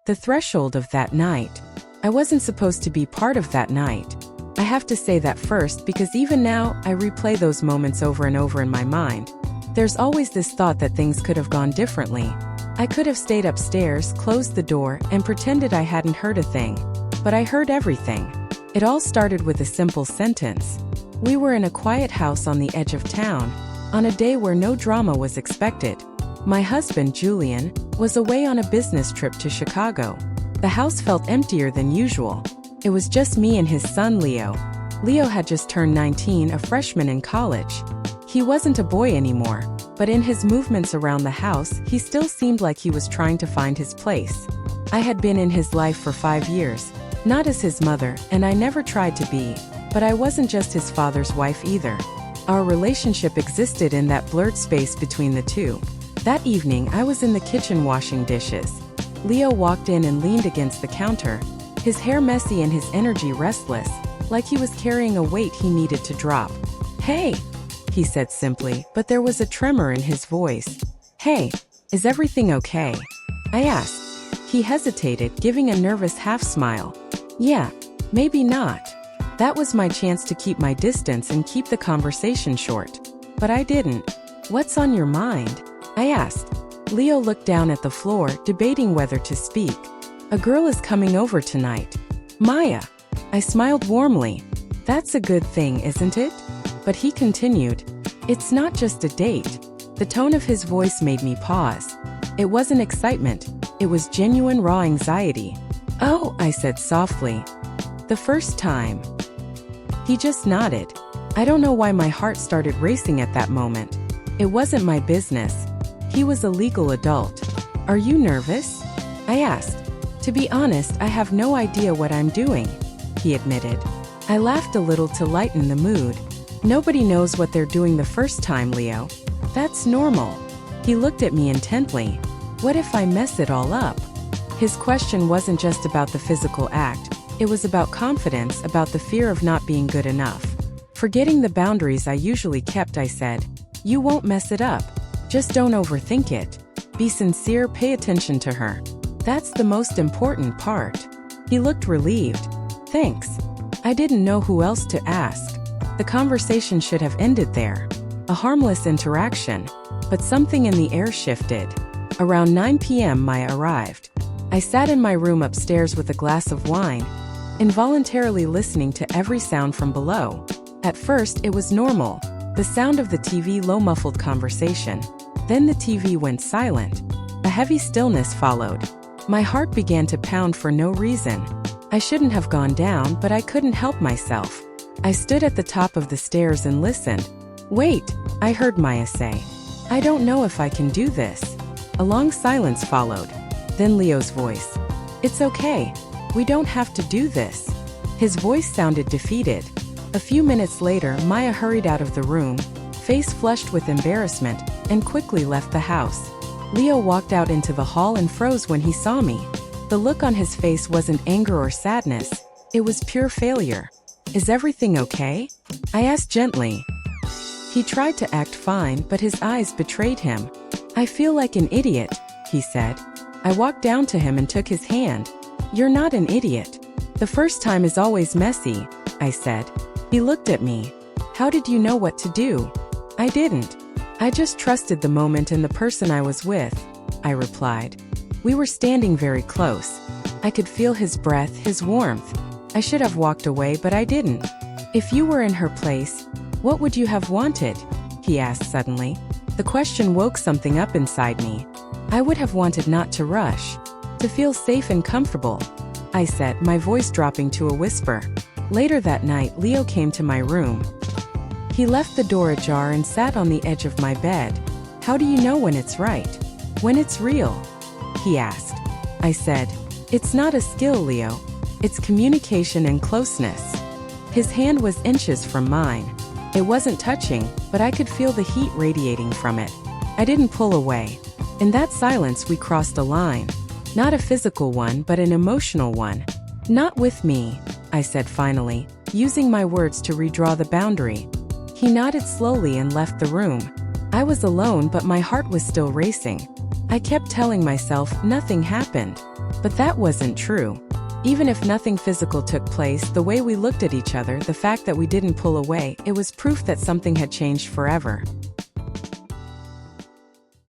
The threshold of that night. I wasn't supposed to be part of that night. I have to say that first because even now, I replay those moments over and over in my mind. There's always this thought that things could have gone differently. I could have stayed upstairs, closed the door, and pretended I hadn't heard a thing. But I heard everything. It all started with a simple sentence. We were in a quiet house on the edge of town, on a day where no drama was expected. My husband, Julian, was away on a business trip to Chicago. The house felt emptier than usual. It was just me and his son, Leo. Leo had just turned 19, a freshman in college. He wasn't a boy anymore, but in his movements around the house, he still seemed like he was trying to find his place. I had been in his life for 5 years, not as his mother, and I never tried to be, but I wasn't just his father's wife either. Our relationship existed in that blurred space between the two. That evening, I was in the kitchen washing dishes. Leo walked in and leaned against the counter, his hair messy and his energy restless, like he was carrying a weight he needed to drop. "Hey," he said simply, but there was a tremor in his voice. "Hey, is everything okay?" I asked. He hesitated, giving a nervous half-smile. "Yeah, maybe not." That was my chance to keep my distance and keep the conversation short. But I didn't. "What's on your mind?" I asked. Leo looked down at the floor, debating whether to speak. "A girl is coming over tonight. Maya." I smiled warmly. "That's a good thing, isn't it?" But he continued. "It's not just a date." The tone of his voice made me pause. It wasn't excitement. It was genuine raw anxiety. "Oh," I said softly. "The first time." He just nodded. I don't know why my heart started racing at that moment. It wasn't my business. He was a legal adult. "Are you nervous?" I asked. "To be honest, I have no idea what I'm doing," he admitted. I laughed a little to lighten the mood. "Nobody knows what they're doing the first time, Leo. That's normal." He looked at me intently. "What if I mess it all up?" His question wasn't just about the physical act. It was about confidence, about the fear of not being good enough. Forgetting the boundaries I usually kept, I said, "You won't mess it up. Just don't overthink it. Be sincere, pay attention to her. That's the most important part." He looked relieved. "Thanks." I didn't know who else to ask. The conversation should have ended there. A harmless interaction. But something in the air shifted. Around 9 p.m. Maya arrived. I sat in my room upstairs with a glass of wine, involuntarily listening to every sound from below. At first, it was normal. The sound of the TV, low muffled conversation. Then the TV went silent. A heavy stillness followed. My heart began to pound for no reason. I shouldn't have gone down, but I couldn't help myself. I stood at the top of the stairs and listened. "Wait," I heard Maya say. "I don't know if I can do this." A long silence followed. Then Leo's voice. "It's okay. We don't have to do this." His voice sounded defeated. A few minutes later, Maya hurried out of the room, face flushed with embarrassment, and quickly left the house. Leo walked out into the hall and froze when he saw me. The look on his face wasn't anger or sadness. It was pure failure. "Is everything okay?" I asked gently. He tried to act fine, but his eyes betrayed him. "I feel like an idiot," he said. I walked down to him and took his hand. "You're not an idiot. The first time is always messy," I said. He looked at me. "How did you know what to do?" "I didn't. I just trusted the moment and the person I was with," I replied. We were standing very close. I could feel his breath, his warmth. I should have walked away, but I didn't. "If you were in her place, what would you have wanted?" he asked suddenly. The question woke something up inside me. I would have wanted not to rush, to feel safe and comfortable, I said, my voice dropping to a whisper. Later that night, Leo came to my room. He left the door ajar and sat on the edge of my bed. "How do you know when it's right? When it's real?" he asked. I said, "It's not a skill, Leo. It's communication and closeness." His hand was inches from mine. It wasn't touching, but I could feel the heat radiating from it. I didn't pull away. In that silence, we crossed a line. Not a physical one, but an emotional one. "Not with me," I said finally, using my words to redraw the boundary. He nodded slowly and left the room. I was alone, but my heart was still racing. I kept telling myself nothing happened. But that wasn't true. Even if nothing physical took place, the way we looked at each other, the fact that we didn't pull away, it was proof that something had changed forever.